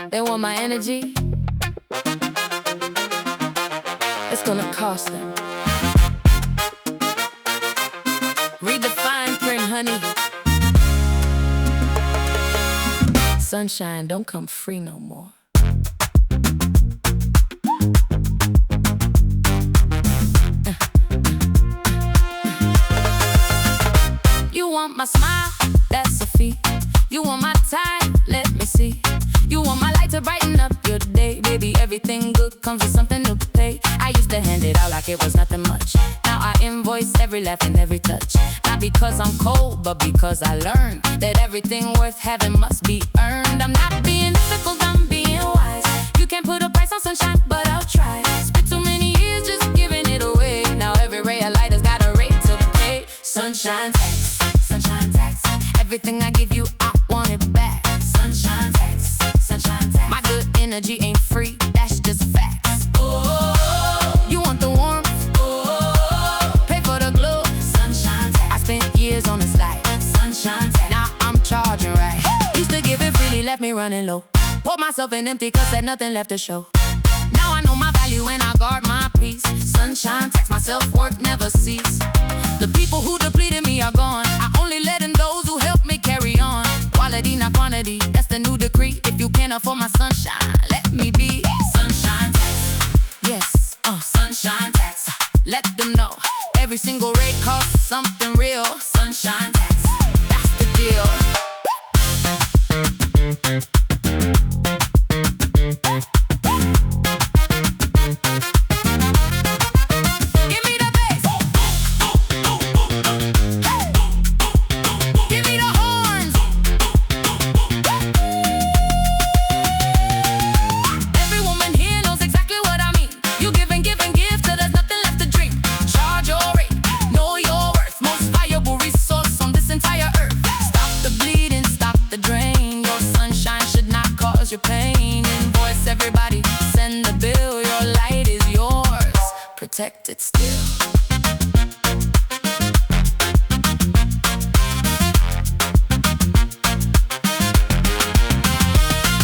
They want my energy. It's gonna cost them. Read the fine print, honey. Sunshine don't come free no more. You want my smile? That's a fee. You want my time? Let me see. You want my light to brighten up your day. Baby, everything good comes with something to pay. I used to hand it out like it was nothing much. Now I invoice every laugh and every touch. Not because I'm cold, but because I learned that everything worth having must be earned. I'm not being difficult, I'm being wise. You can't put a price on sunshine, but I'll try. Spent too many years just giving it away. Now every ray of light has got a rate to pay. Sunshine tax, sunshine tax. Everything I give you, I want it back. Sunshine tax, sunshine tax. My good energy ain't free, that's just facts. Oh, you want the warmth? Oh, pay for the glow. Sunshine tax. I spent years on the slide. Sunshine tax. Now I'm charging right. Used to give it freely, left me running low. Poured myself in empty cause had nothing left to show. Now I know my value and I guard my peace. Sunshine tax, my self-worth never cease. The people who depleted me are gone. I only let in those who help me carry on. Quality, not quantity, that's the new decree. If you can't afford my sunshine, let me be. Sunshine tax, yes, sunshine tax. Let them know, every single rate costs something real. Sunshine tax, that's the deal. Your pain, invoice everybody, send the bill. Your light is yours, protect it still.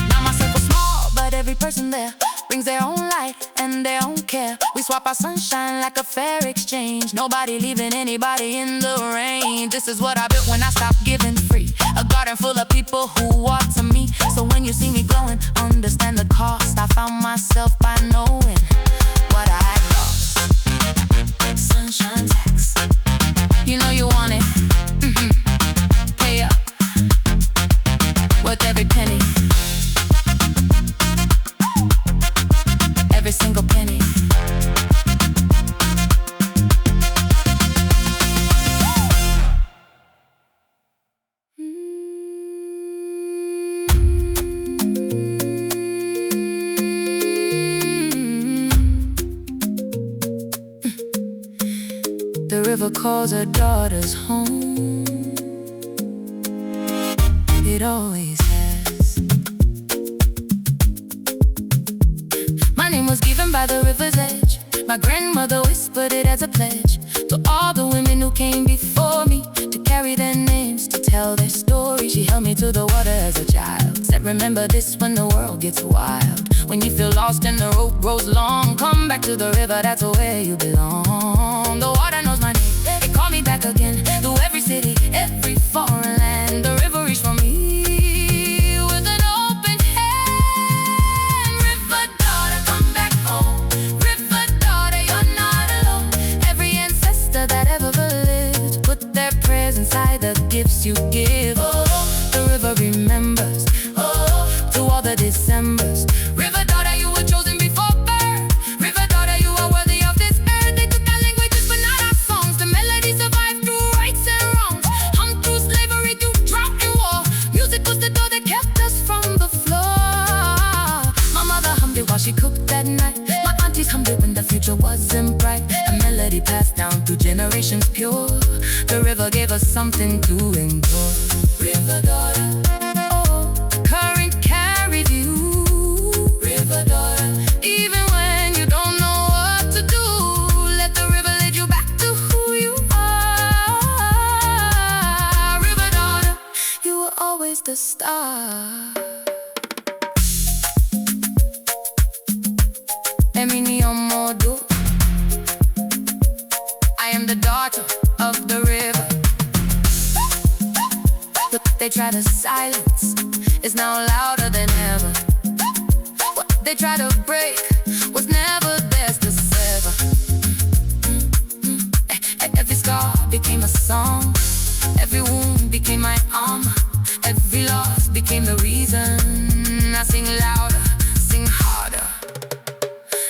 Now my circle's small, but every person there brings their own light and their own care. We swap our sunshine like a fair exchange. Nobody leaving anybody in the rain. This is what I built when I stopped giving free. A garden full of people who walk to me. So when you see me glowing, understand the cost. I found myself by knowing what I lost. Sunshine tax. You know you want it. Pay up. Worth every penny. Every single penny. The river calls her daughters home. It always has. My name was given by the river's edge. My grandmother whispered it as a pledge to all the women who came before me, to carry their names, to tell their story. She held me to the water as a child, said remember this when the world gets wild. When you feel lost and the road grows long, come back to the river, that's where you belong. The water knows my name, it called me back again. Through every city, every foreign land, the river reached for me with an open hand. River daughter, come back home. River daughter, you're not alone. Every ancestor that ever lived put their prayers inside the gifts you give. Oh, the river remembers, oh, through all the Decembers. River daughter, you were chosen before birth. River daughter, you are worthy of this earth. They took our languages but not our songs. The melody survived through rights and wrongs, hung through slavery, through drought and war. Music was the door that kept us from the floor. My mother hummed it while she cooked that night. My aunties hummed it when the future wasn't bright. A melody passed down through generations pure. The river gave us something to endure. River daughter, oh, the current carried you. River daughter, even when you don't know what to do, let the river lead you back to who you are. River daughter, you were always always the star. Emini Omodu, I am the daughter of the river. Look, they try to silence, it's now louder than ever. What they try to break was never theirs to sever. Every scar became a song, every wound became my armor, every loss became the reason I sing louder, sing harder.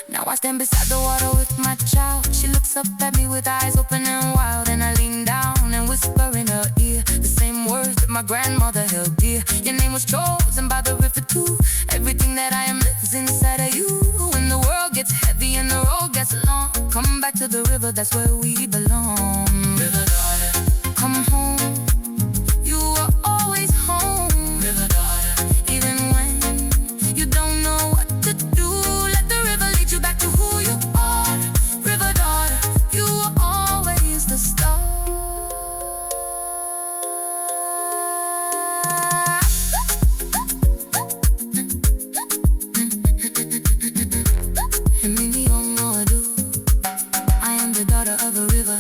Now I stand beside the water with my child. She looks up at me with eyes open and wild, and I lean down and whisper in her ear the same words that my grandmother held dear. Your name was chosen by the river too. Everything that I am lives inside of you. When the world gets heavy and the road gets long, come back to the river, that's where we belong. River daughter, come home, you are always home. River daughter, even when you don't know what to do, let the river lead you back to who you are. River daughter, you are always the star. Emini Omodu, I am the daughter of a river.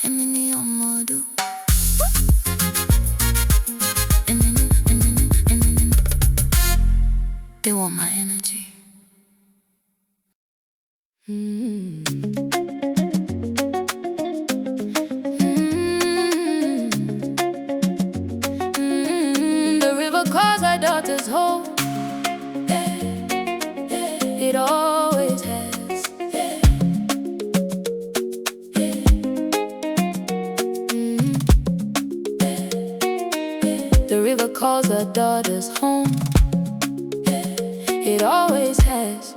Emini Omodu. They want my energy. The river calls her daughters home. It always has. The river calls her daughters home. It always has.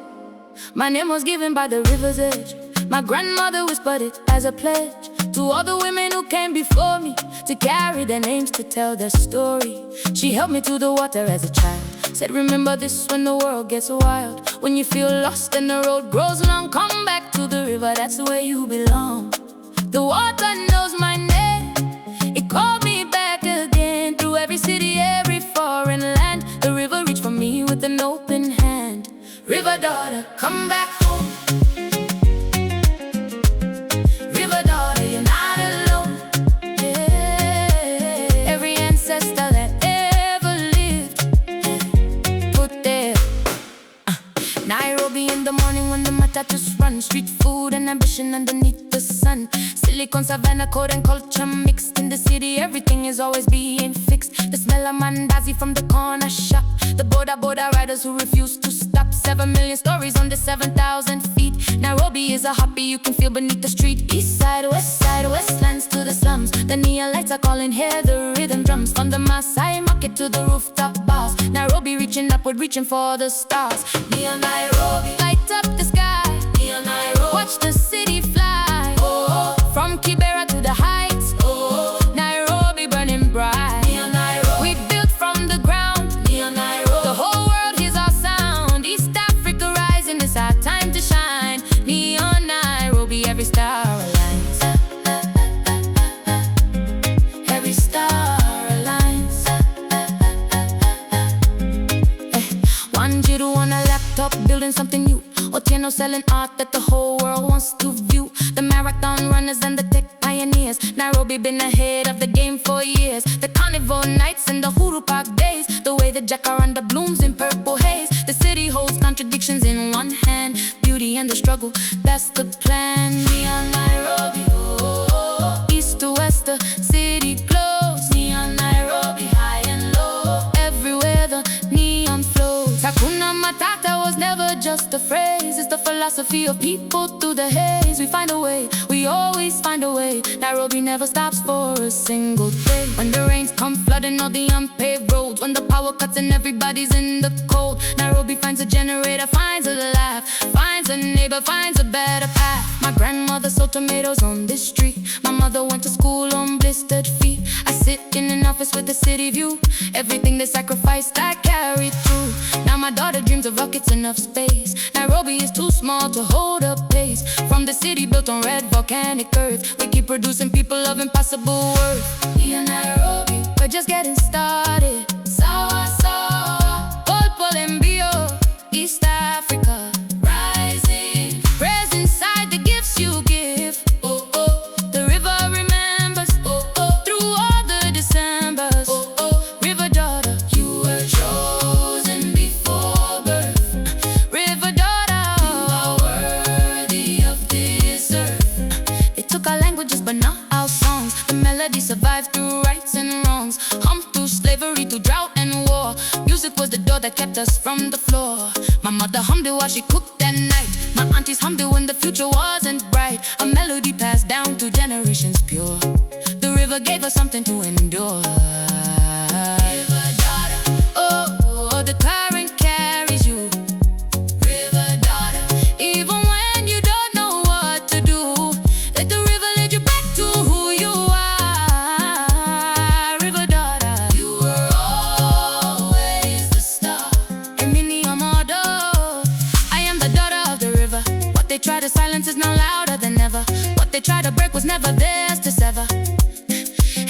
My name was given by the river's edge. My grandmother whispered it as a pledge to all the women who came before me, to carry their names, to tell their story. She helped me through the water as a child, said remember this when the world gets wild. When you feel lost and the road grows long, come back to the river, that's where you belong. The water knows my name, it called me back again. Through every city, every foreign land, the river reached for me with an open hand. River daughter, come back home. River daughter, you're not alone. Yeah. Every ancestor that ever lived put there. Nairobi in the morning when the matatus run, street food and ambition underneath the sun. Silicon, Savannah, code and culture mixed in the city, everything is always being fixed. The smell of mandazi from the corner shop, the border riders who refuse to stop. 7 million stories on the 7,000 feet. Nairobi is a hobby you can feel beneath the street. East side, westlands to the slums. The neon lights are calling, hear the rhythm drums. From the Maasai market to the rooftop bars, Nairobi reaching upward, reaching for the stars. Neon Nairobi, light up the sky. Neon Nairobi, watch the city fly. Oh, from Kibera to the heights. Oh, Nairobi burning bright. Neon Nairobi, we built from the ground. Neon Nairobi, the whole world hears our sound. East Africa rising, it's our time to shine. Neon Nairobi, every star aligns. Every star aligns. One Jiru on a laptop, building something new. Otieno selling art that the whole world wants to view. The marathon runners and the tech pioneers. Nairobi been ahead of the game for years. The carnival nights and the Huru Park days. The way the jacaranda blooms in purple haze. The city holds contradictions in one hand. Beauty and the struggle, that's the plan. Neon Nairobi, oh. East to west, the city glows. Neon Nairobi, high and low. Everywhere the neon flows. Hakuna Matata was never just a phrase. It's the philosophy of people through the haze. We find a way, we always find a way. Nairobi never stops for a single day. When the rains come flooding all the unpaved roads, when the power cuts and everybody's in the cold, Nairobi finds a generator, finds a laugh, finds a neighbor, finds a better path. My grandmother sold tomatoes on this street. My mother went to school on blistered feet. I sit in an office with the city view. Everything they sacrificed I carried through. Now my daughter dreams of rockets enough space. Nairobi is too small to hold up pace. From the city built on red volcanic earth, we keep producing people of impossible worth. We are Nairobi, we're just getting started. Sawa sawa, Polpol and Bio, East Africa, rising. Prayers inside the gifts you give. Oh oh, the river remembers. Oh oh, through all the Decembers. Oh oh, river daughter, you were chosen before birth. River daughter, you are worthy of this earth. They took our languages but not our songs. The melody survived through rights and wrongs. Humped through slavery, through drought and war. Music was the door that kept us from the floor. My mother hummed it while she cooked at night. My aunties hummed it when the future wasn't bright. A melody passed down through generations pure. The river gave us something to endure. River daughter, oh, oh, the current carries you. River daughter, even when you don't know what to do, let the river lead you back to who you are. River daughter, you were always the star. Emini Amado, I am the daughter of the river. What they try to silence is now louder than ever. What they try to break was never theirs to sever.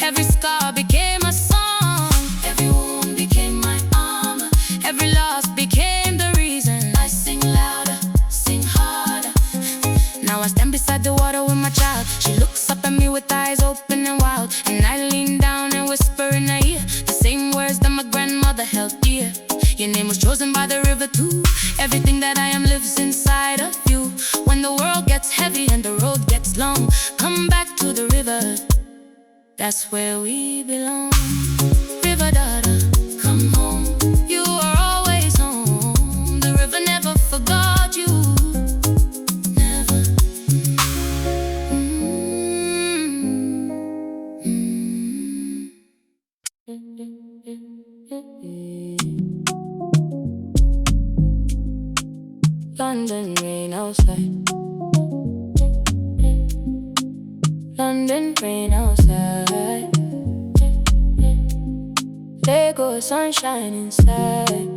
Every scar became a song. Every wound became my armor. Every loss became the reason I sing louder, sing harder. Now I stand beside the water with my child. She looks up at me with eyes open and wild, and I lean down and whisper in her ear the same words that my grandmother held dear. Your name was chosen by the river too. Everything that I am lives inside of you. When the world gets heavy and the road gets long, come back to the river. That's where we belong. River daughter, come home. You are always home. The river never forgot you. Never. London rain outside. London rain outside. Lagos sunshine inside.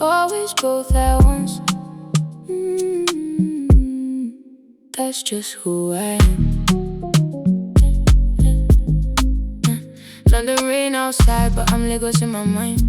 Always both at once. That's just who I am. London rain outside, but I'm Lagos in my mind.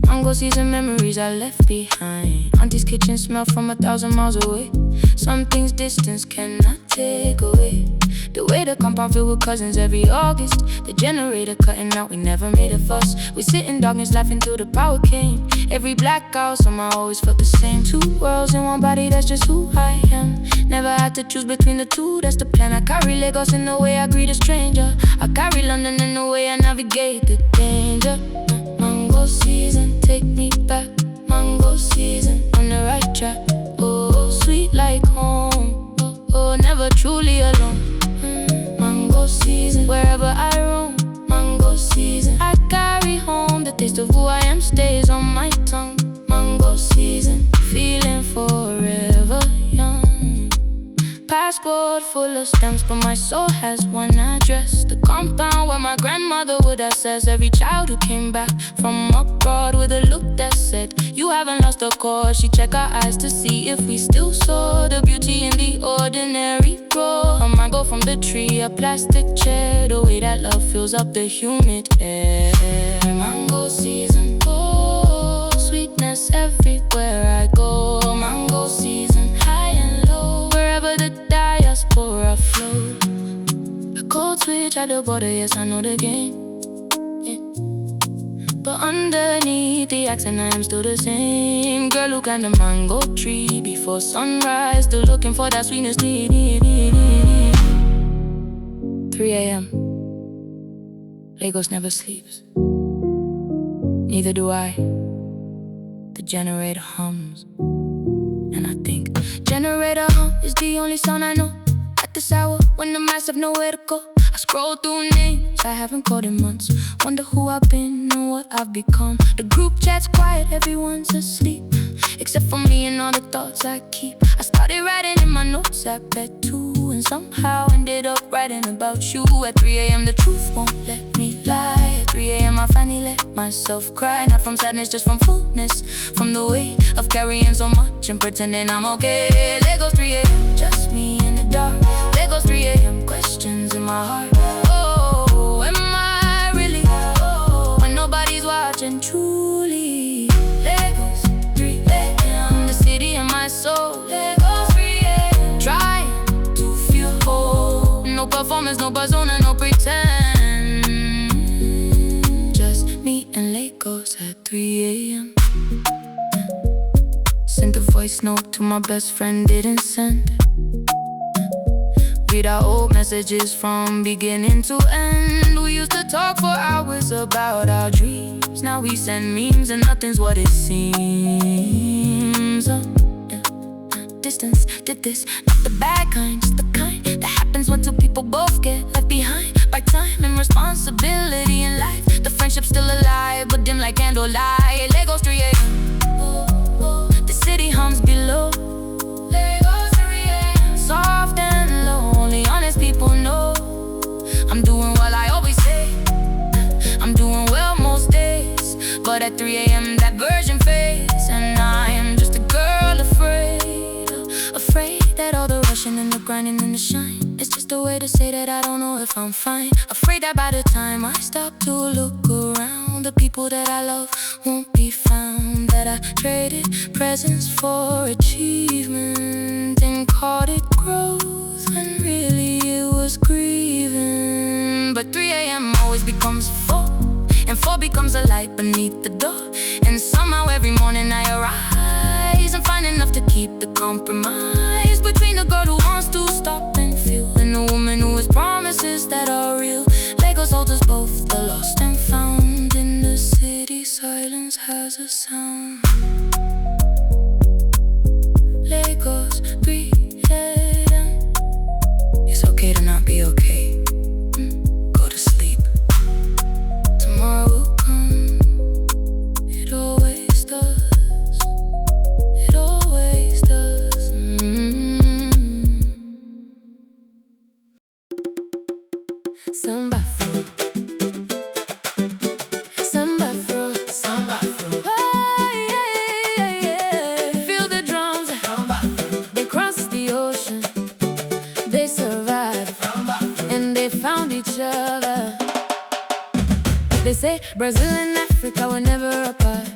Mango season memories I left behind. Auntie's kitchen smell from 1,000 miles away. Some things distance cannot take away. The way the compound filled with cousins every August. The generator cutting out, we never made a fuss. We sit in darkness laughing till the power came. Every blackout somehow always felt the same. Two worlds in one body, that's just who I am. Never had to choose between the two, that's the plan. I carry Lagos in the way I greet a stranger. I carry London in the way I navigate the danger. Mango season, take me back. Mango season, on the right track. Oh, sweet like home. Oh, oh, never truly alone. Mango season, wherever I roam. Mango season, I carry home. The taste of who I am stays on my tongue. Mango season, feeling forever young. Passport full of stamps, but my soul has one address. The compound where my grandmother would assess every child who came back from abroad with a look that said, you haven't lost a cause. She checked our eyes to see if we still saw the beauty in the ordinary raw. A mango from the tree, a plastic chair, the way that love fills up the humid air. Mango season, oh, sweetness everywhere I go. Mango season, high and low, wherever the diaspora flows. A cold switch at the border, yes, I know the game. But underneath the accent, I am still the same. Girl, look at the mango tree before sunrise, still looking for that sweetness. 3 a.m. Lagos never sleeps. Neither do I. The generator hums, and I think generator hum is the only sound I know. At this hour, when the mice have nowhere to go, I scroll through names I haven't called in months. Wonder who I've been and what I've become. The group chat's quiet, everyone's asleep, except for me and all the thoughts I keep. I started writing in my notes at bed too, and somehow ended up writing about you. At 3 a.m. the truth won't let me lie. 3 a.m. I finally let myself cry. Not from sadness, just from fullness. From the weight of carrying so much and pretending I'm okay. There goes 3 a.m. just me in the dark. There goes 3 a.m. questions in my heart. Oh, am I really? Oh, when nobody's watching truly. There goes 3 a.m. the city in my soul. There goes 3 a.m. trying to feel whole. No performance, no persona, no pretend. Just me and Lagos at 3 a.m. Sent a voice note to my best friend, didn't send. Read our old messages from beginning to end. We used to talk for hours about our dreams. Now we send memes and nothing's what it seems. Distance did this, not the bad kind, just the kind that happens when two people both get left behind by time and responsibility in life. The friendship's still alive, but dim like candlelight. There goes 3 a.m. The city hums below. There goes 3 a.m. Soft and low, only honest people know. I'm doing what I always say, I'm doing well most days. But at 3 a.m. that version fades, and I am just a girl afraid that all the rushing and the grinding and the shine is just a way to say that I don't know if I'm fine. Afraid that by the time I stop to look around, the people that I love won't be found. That I traded presence for achievement and called it growth when really it was grieving. But 3 a.m. always becomes 4, and 4 becomes a light beneath the door. And somehow every morning I arise and find enough to keep the compromise between the girl who wants to stop and feel and the woman who has promises that are real. Lagos holds us both, the lost and found. In the city, silence has a sound. Lagos, 3 a.m. It's okay to not be okay. Go to sleep. Tomorrow will come. It always does. It always does. Samba Afro. Samba Afro. Samba Afro. Oh, yeah. Feel the drums. They crossed the ocean. They survived. And they found each other. They say Brazil and Africa were never apart.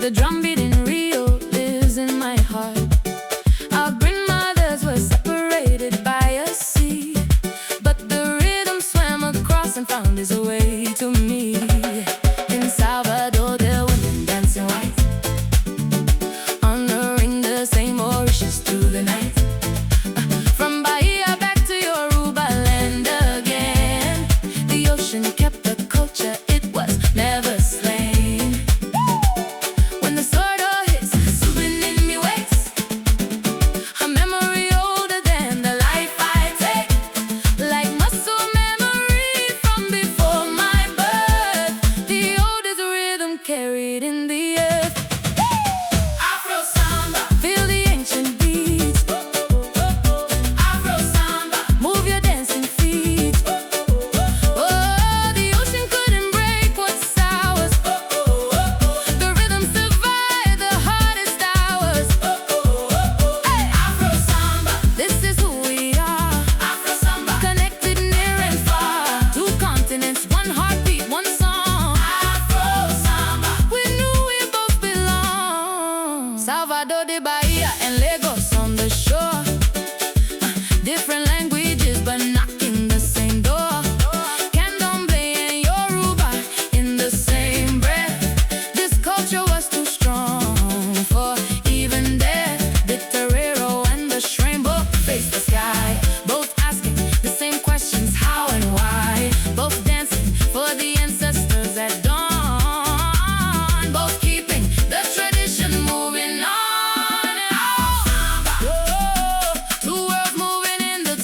The drum beat in Rio lives in my heart. Our grandmothers were separated by a sea, but the rhythm swam across and found his way to me. In Salvador, there were women dancing white, honoring the same Mauritius through the night. From Bahia back to Yoruba land again, the ocean kept the culture, it was never slain. When the sword hits, soothing in me waits, a memory older than the life I take, like muscle memory from before my birth, the oldest rhythm carried in the earth. Afro samba, feel the ancient beats. Afro samba, move your dancing feet. Oh, the ocean couldn't break what's ours. The rhythm survived the hardest hours. Hey, Afro samba, this is who we are. Afro samba, connected near and far. 2 continents, 1 heartbeat, 1 song. Afro samba, we knew we both belong. Salvador de Bahia and Lagos on the shore. Different languages but knocking the same door. Candomblé and Yoruba in the same breath. This culture was too strong for even death. The torero and the rainbow face the sky, both asking the same questions, how and why. Both dancing for the ancestors at dawn, both keeping the tradition moving on. Oh, 2 worlds moving in the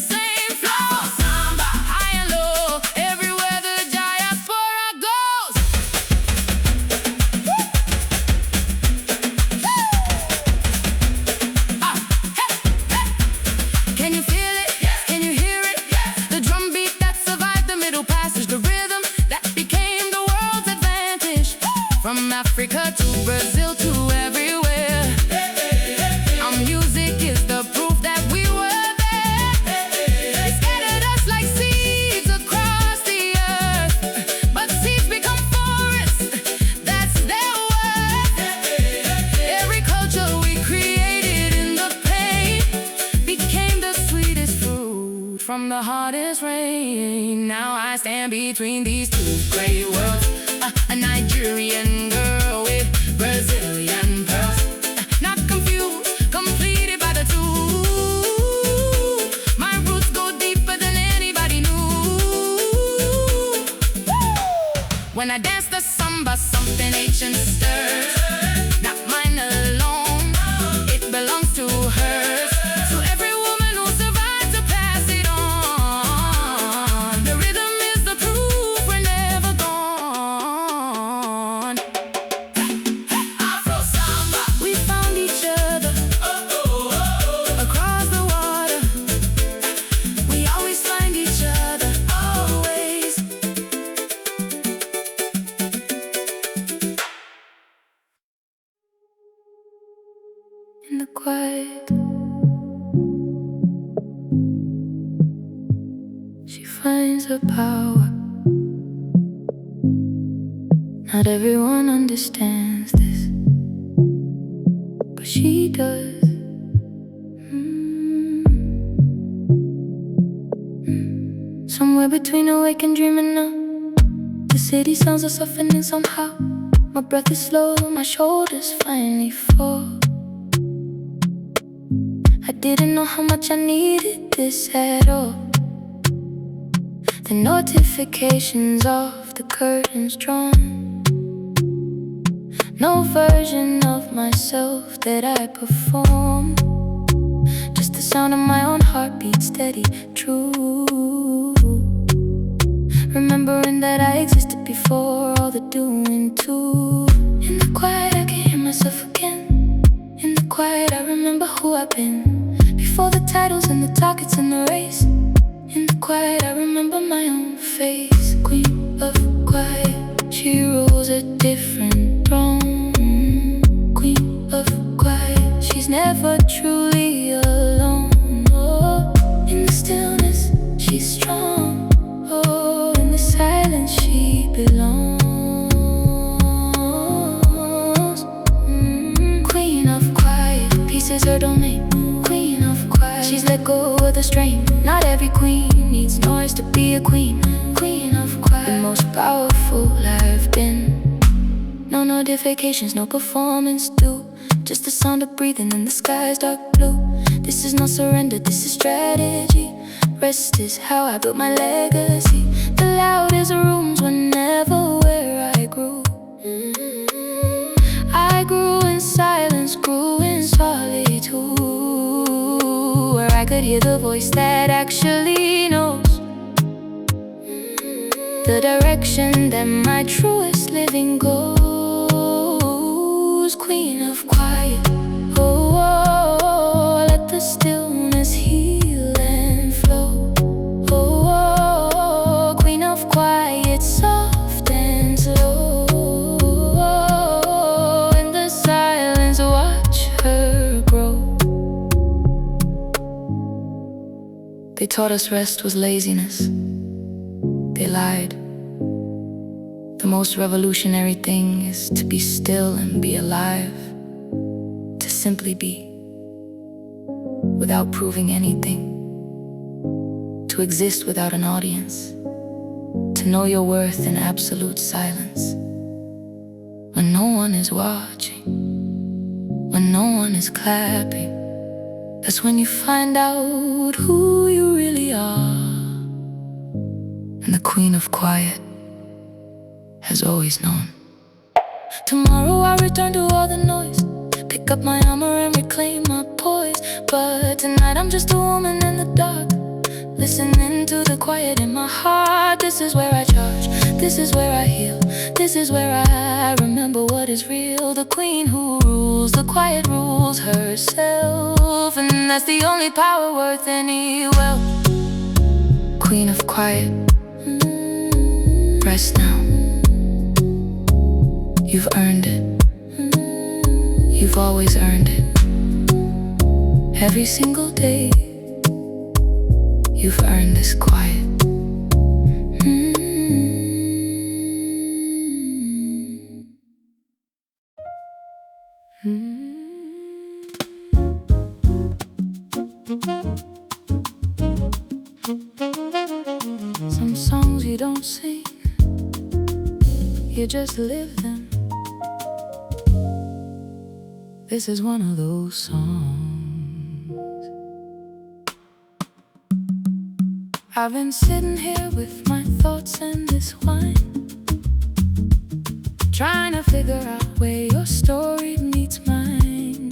Africa to Brazil to everywhere. Our music is the proof that we were there. They scattered us like seeds across the earth, but seeds become forests, that's their worth. Every culture we created in the pain became the sweetest fruit from the hardest rain. Now I stand between these two great worlds, a Nigerian girl with Brazilian pearls, not confused, completed by the two. My roots go deeper than anybody knew. When I dance the samba, something ancient stirs, not mine alone, it belongs to hers. To every woman who survived to pass it on. The rhythm is the proof we're never gone. Afro samba, we found each other across the water. We always find each other, always. In the quiet, she finds her power. Not everyone understands this, but she does. Somewhere between awake and dreaming now, the city sounds are softening somehow. My breath is slow, my shoulders finally fall. I didn't know how much I needed this at all. The notifications off, the curtains drawn. No version of myself that I perform, just the sound of my own heartbeat, steady, true. Remembering that I existed before all the doing too. In the quiet I can hear myself again. In the quiet I remember who I've been, before the titles and the targets and the race. In the quiet I remember my own face. Queen of quiet, she rules a different throne. Queen of quiet, she's never truly alone. Oh, in the stillness she's strong. Oh, in the silence she belongs. Queen of quiet, peace is her domain. Queen of quiet, she's let go of the strain. Not every queen needs noise to be a queen. Queen of quiet, the most powerful I've been. No notifications, no performance due, just the sound of breathing in the sky's dark blue. This is not surrender, this is strategy. Rest is how I built my legacy. The loudest rooms were never where I grew. I grew in silence, grew in solitude, where I could hear the voice that actually knows the direction that my truest living goes. Queen of quiet, oh, oh, oh, let the stillness heal and flow. Oh, oh, oh, queen of quiet, soft and slow. Oh, in the silence, watch her grow. They taught us rest was laziness. They lied. The most revolutionary thing is to be still and be alive. To simply be, without proving anything. To exist without an audience. To know your worth in absolute silence. When no one is watching, when no one is clapping, that's when you find out who you really are. And the queen of quiet has always known. Tomorrow I'll return to all the noise, pick up my armor and reclaim my poise. But tonight I'm just a woman in the dark, listening to the quiet in my heart. This is where I charge, this is where I heal, this is where I remember what is real. The queen who rules, the quiet rules herself, and that's the only power worth any wealth. Queen of quiet, rest now. You've earned it. You've always earned it. Every single day, you've earned this quiet. Some songs you don't sing, you just live them. This is one of those songs. I've been sitting here with my thoughts and this wine, trying to figure out where your story meets mine.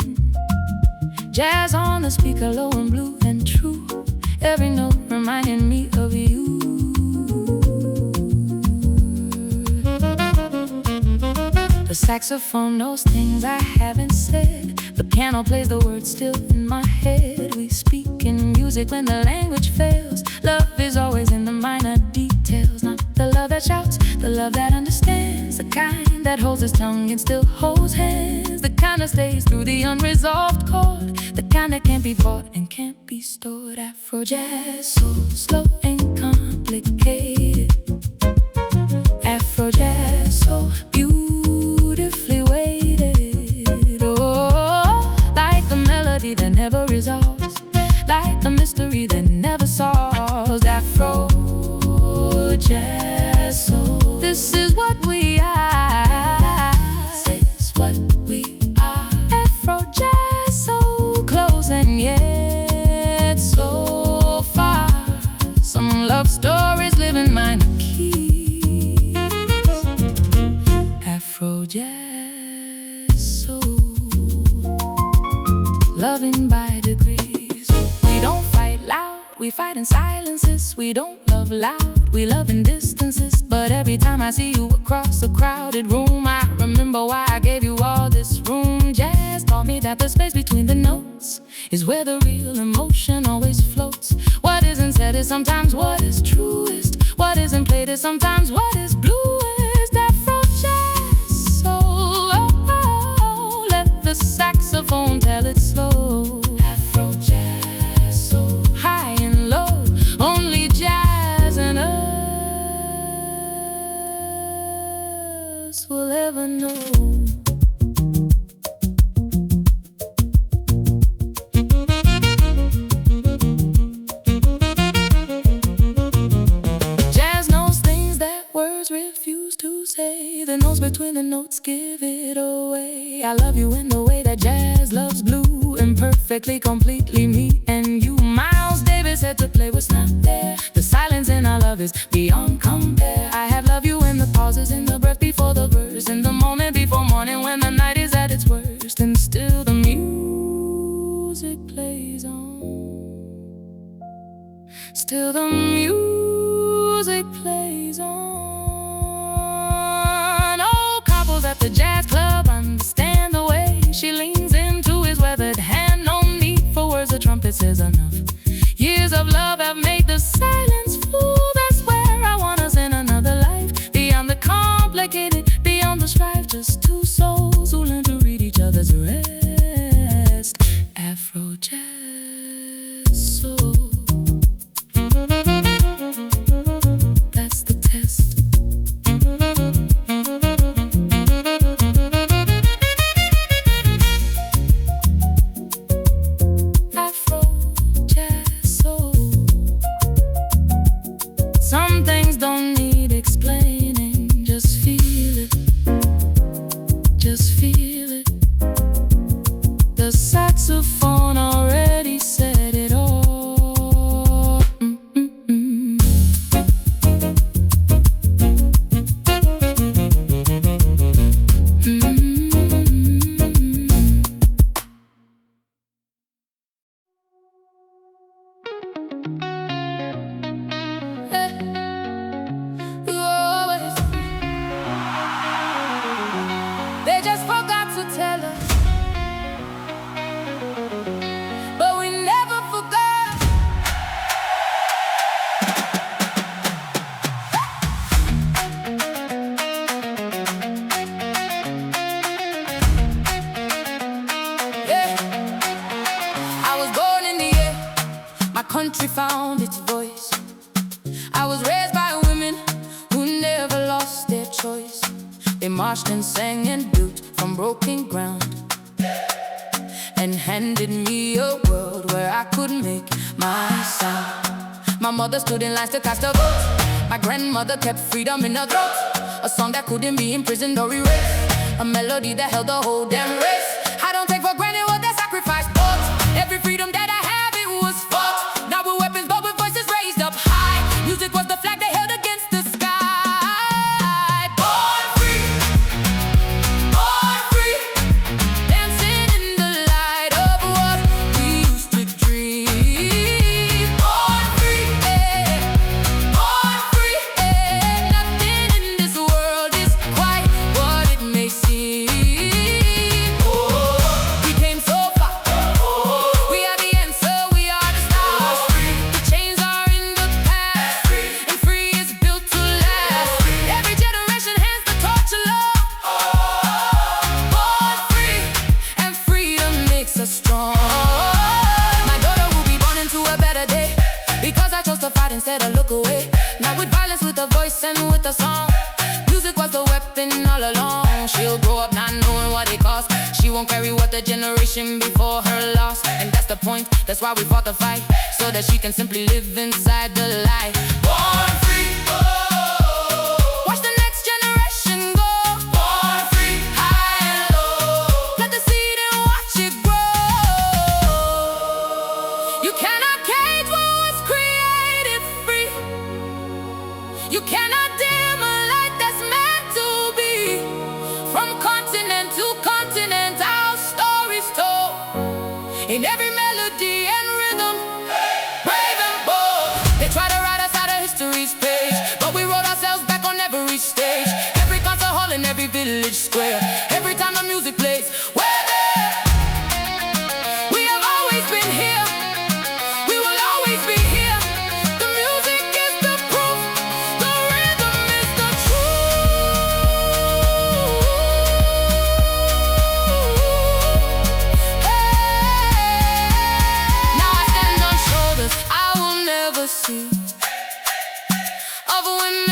Jazz on the speaker, low and blue and true, every note reminding me of you. The saxophone knows things I haven't said, the piano plays the words still in my head. We speak in music when the language fails. Love is always in the minor details, not the love that shouts, the love that understands, the kind that holds its tongue and still holds hands, the kind that stays through the unresolved chord, the kind that can't be bought and can't be stored. Afro jazz, so slow and complicated. Afro jazz, so beautifully weighted. Oh, like the melody that never resolves, like the mystery that never solves. Afro jazz, so this is what we are. This is what we are. Afro jazz, so close and yet so far. Some love stories live in minor keys. Afro jazz, so loving by degrees. We don't fight loud, we fight in silences. We don't love loud, we love in distances. But every time I see you across a crowded room, I remember why I gave you all this room. Jazz taught me that the space between the notes is where the real emotion always floats. What isn't said is sometimes what is truest. What isn't played is sometimes what is bluest. Afro jazz, so let the saxophone tell it slow. Afro jazz, so high and low, only jazz and us will ever know. Jazz knows things that words refuse to say. The notes between the notes give it away. I love you in the way that jazz loves blue, imperfectly, completely me and you. Miles Davis said to play what's not there. The silence in our love is beyond compare. I have loved you in the pauses, in the breath before the verse, in the moment before morning when the night is at its worst. And still the music plays on. Still the music plays on. Old couples at the jazz club understand the way she leans into his weathered hand. No need for words, the trumpet says enough. Years of love have made the silence full. That's where I want us in another life. Beyond the complicated, beyond the strife. Just two souls who learn to read each other's rest. Afro jazz, so that's the test. Afro jazz, so found its voice. I was raised by women who never lost their choice. They marched and sang and built from broken ground, and handed me a world where I could make my sound. My mother stood in lines to cast a vote. My grandmother kept freedom in her throat. A song that couldn't be imprisoned or erased. A melody that held the whole damn race. I don't take for granted what they sacrificed for. Every freedom that I have, it was fought. Not with weapons, but with voices raised up high. Music was the flag they held against the sky. Born free, born free, dancing in the light of what we used to dream. Born free, yeah, born free, yeah. Nothing in this world is quite what it may seem. We came so far, we are the answer, we are the stars. The chains are in the past, and free is built to last. Every generation hands the torch along. Born free, and freedom makes us strong. My daughter will be born into a better day, because I chose to fight instead of look away. Not with violence, with a voice and with a song. Music was the weapon all along. She'll grow up not knowing what it costs. She won't carry what the generation before her lost. And that's the point, that's why we fought the fight, so that she can simply live inside the light. Born free, watch the next generation go. Born free, high and low. Plant the seed and watch it grow. You cannot cage what was created free. You cannot dim a light that's meant to be. From continent to continent, our stories told. In every melody and rhythm, brave and bold. They try to write us out of history's page, but we wrote ourselves back on every stage. Every concert hall in every village square. Every time the music plays, we're there. We have always been here, we will always be here. The music is the proof, the rhythm is the truth. Now I stand on shoulders I will never see, of women